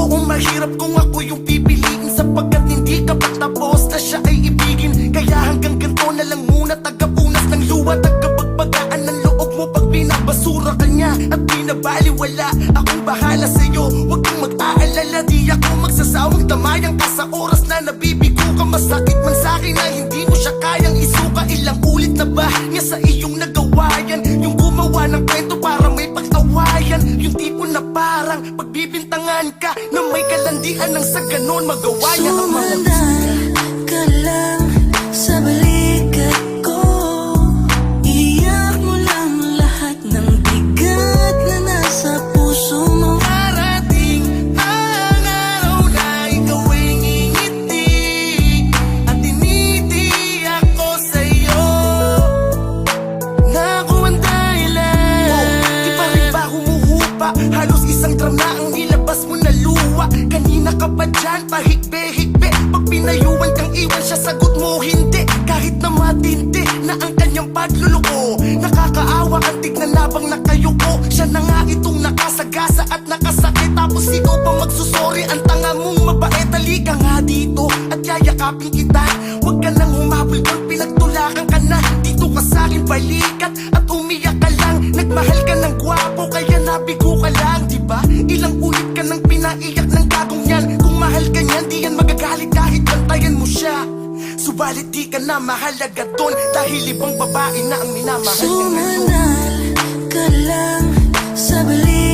Oo, mahirap kung ako yung pipiliin, sapagkat hindi ka pa tapos na siya ay ibigin. Kaya hanggang ganito na lang muna, tagapunas ng luwa, tagapagpagaan ng loob mo pag binabasura ka niya at binabaliwala. Akong bahala sa'yo, huwag kang mag-aalala, di ako magsasawang tamayang ka sa oras na nabibigo ka. Masakit man sa'kin na hindi mo siya kayang isuka. Ilang ulit na ba niya sa iyong nagawa yan? Yung gumawa ng kwento para may pagtawayan, yung tipo na parang pagbibintangan ka na may kalandian ng sa ganon magawa niya ang mga Sumandal ka lang sa balikat ko, iyak mo lang lahat ng bigat na nasa puso mo. Darating ang araw na ikaw ay ngingiti at tinitiyak ko sa'yo na ako ang dahilan. Di pa rin ba humuhupa? Halos isang drum na ang nilabas mo na luwa. Kanina ka pa dyan, pahigbe-higbe, pag pinayuan kang iwan siya, sagot mo hindi. Kahit na matindi na ang kanyang pagluluko, nakakaawa kang tignan labang nakayuko. Siya na nga itong nakasagasa at nakasakit, tapos ikaw pa magsusori. Ang tanga mong mabait, halika nga dito at yayakapin kita. Huwag ka nang humabol doon, pinagtulakan ka na. Dito ka sa'kin balikat at umiyak ka lang. Nagmahal ka ng gwapo kaya nabigo ka lang, diba? Ilang ulit ka nang pinaiyak ng gagong yan. Kung mahal ka niyan, di yan magagalit kahit bantayan mo siya. Subalit di ka na mahalaga doon, dahil ibang babae na ang minamahal niya ngayon. Sumandal ka lang sa balikat